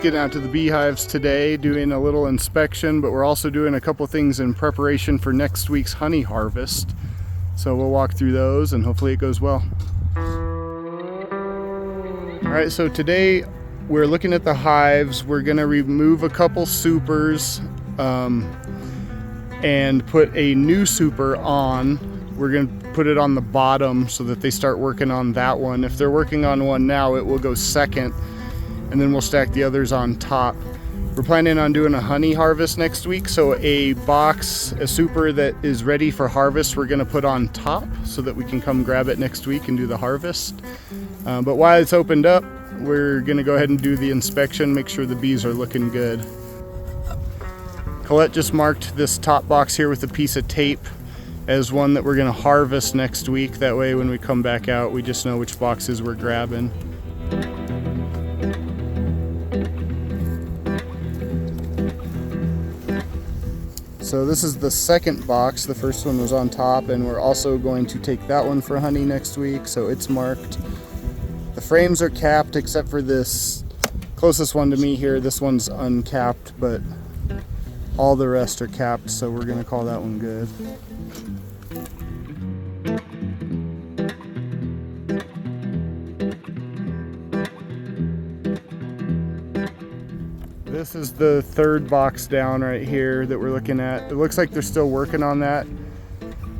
getting out to the beehives today, doing a little inspection, but we're also doing a couple things in preparation for next week's honey harvest. So we'll walk through those and hopefully it goes well. All right, so today we're looking at the hives. We're gonna remove a couple supers and put a new super on. We're gonna put it on the bottom so that they start working on that one. If they're working on one now, it will go second, and then we'll stack the others on top. We're planning on doing a honey harvest next week, so a super that is ready for harvest, we're gonna put on top so that we can come grab it next week and do the harvest. But while it's opened up, we're gonna go ahead and do the inspection, make sure the bees are looking good. Colette just marked this top box here with a piece of tape as one that we're gonna harvest next week. That way when we come back out, we just know which boxes we're grabbing. So this is the second box. The first one was on top, and we're also going to take that one for honey next week, so it's marked. The frames are capped except for this closest one to me here. This one's uncapped, but all the rest are capped, so we're gonna call that one good. This is the third box down right here that we're looking at. It looks like they're still working on that.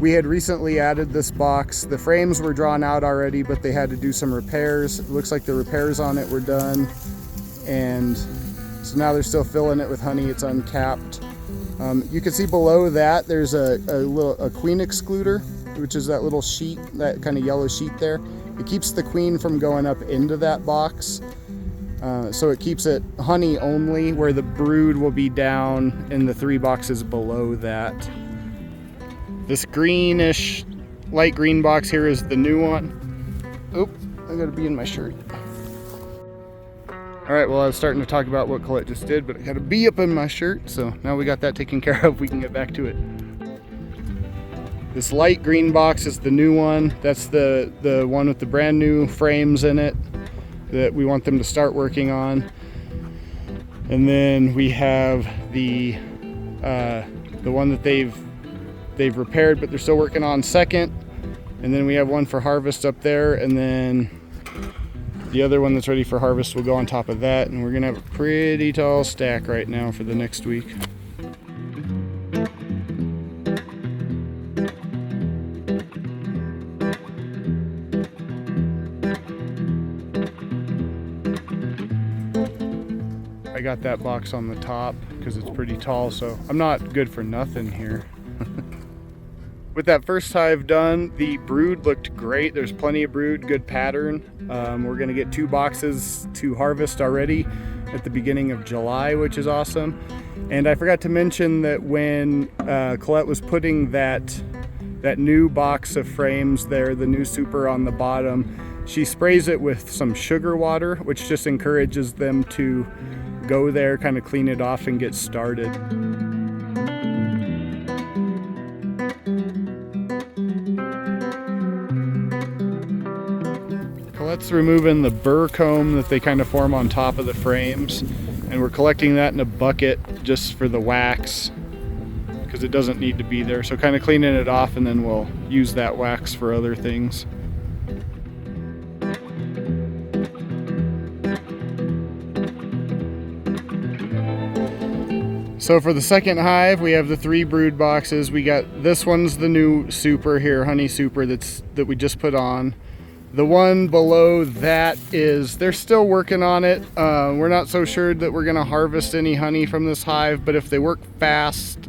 We had recently added this box. The frames were drawn out already, but they had to do some repairs. It looks like the repairs on it were done, and so now they're still filling it with honey. It's uncapped. You can see below that there's a queen excluder, which is that little sheet, that kind of yellow sheet there. It keeps the queen from going up into that box. So it keeps it honey only, where the brood will be down in the 3 boxes below that. This greenish, light green box here is the new one. Oop, I got a bee in my shirt. All right, well, I was starting to talk about what Colette just did, but I got a bee up in my shirt, so now we got that taken care of, we can get back to it. This light green box is the new one. That's the one with the brand new frames in it that we want them to start working on. And then we have the one that they've repaired, but they're still working on second. And then we have one for harvest up there, and then the other one that's ready for harvest will go on top of that. And we're gonna have a pretty tall stack right now for the next week. I got that box on the top because it's pretty tall, so I'm not good for nothing here. With that first hive done, the brood looked great. There's plenty of brood, good pattern. We're gonna get 2 boxes to harvest already at the beginning of July, which is awesome. And I forgot to mention that when Colette was putting that new box of frames there, the new super on the bottom, she sprays it with some sugar water, which just encourages them to go there, kind of clean it off and get started. Colette's removing the burr comb that they kind of form on top of the frames, and we're collecting that in a bucket just for the wax because it doesn't need to be there. So kind of cleaning it off, and then we'll use that wax for other things. So for the second hive, we have the 3 brood boxes. We got, this one's the new super here, honey super, that we just put on. The one below that is, they're still working on it. We're not so sure that we're gonna harvest any honey from this hive, but if they work fast,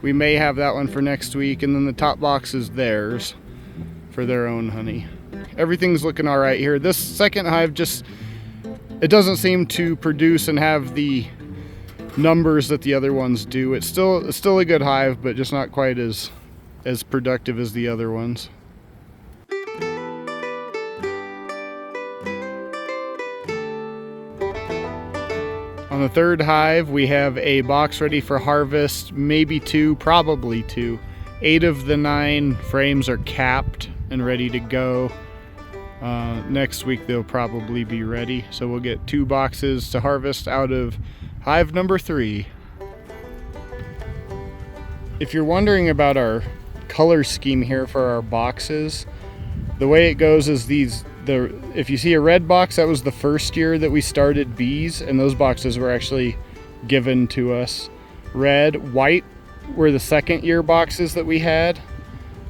we may have that one for next week. And then the top box is theirs for their own honey. Everything's looking all right here. This second hive it doesn't seem to produce and have the numbers that the other ones do. It's still a good hive, but just not quite as productive as the other ones. On the third hive, we have a box ready for harvest, maybe 2, probably 2. 8 of the 9 frames are capped and ready to go. Next week they'll probably be ready. So we'll get 2 boxes to harvest out of hive number 3. If you're wondering about our color scheme here for our boxes, the way it goes is if you see a red box, that was the first year that we started bees, and those boxes were actually given to us. Red, white were the second year boxes that we had.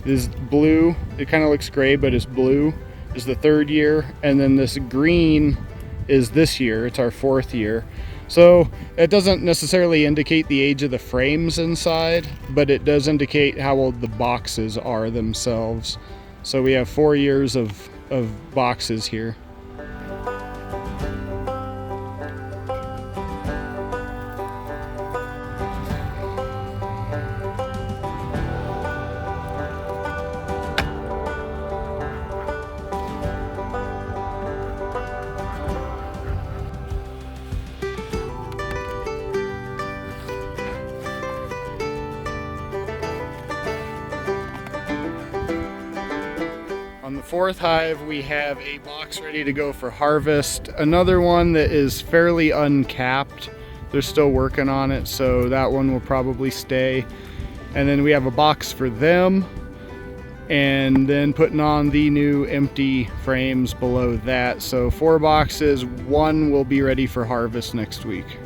This blue, it kind of looks gray, but it's blue, is the 3rd year. And then this green is this year, it's our 4th year. So it doesn't necessarily indicate the age of the frames inside, but it does indicate how old the boxes are themselves. So we have 4 years of boxes here. On the 4th hive, we have a box ready to go for harvest. Another one that is fairly uncapped. They're still working on it, so that one will probably stay. And then we have a box for them, and then putting on the new empty frames below that. So 4 boxes, 1 will be ready for harvest next week.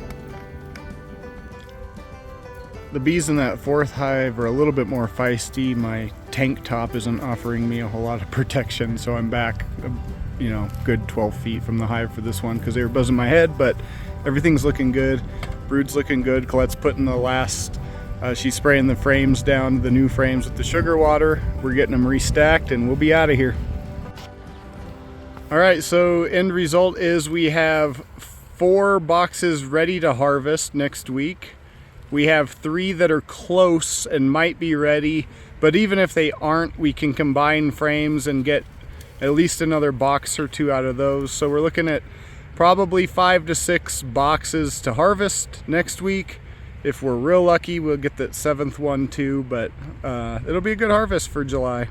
The bees in that 4th hive are a little bit more feisty. My tank top isn't offering me a whole lot of protection, so I'm back, good 12 feet from the hive for this one because they were buzzing my head, but everything's looking good. Brood's looking good. Colette's putting the last, she's spraying the frames down, the new frames with the sugar water. We're getting them restacked and we'll be out of here. All right, so end result is we have 4 boxes ready to harvest next week. We have 3 that are close and might be ready, but even if they aren't, we can combine frames and get at least another box or 2 out of those. So we're looking at probably 5 to 6 boxes to harvest next week. If we're real lucky, we'll get that 7th one too, but it'll be a good harvest for July.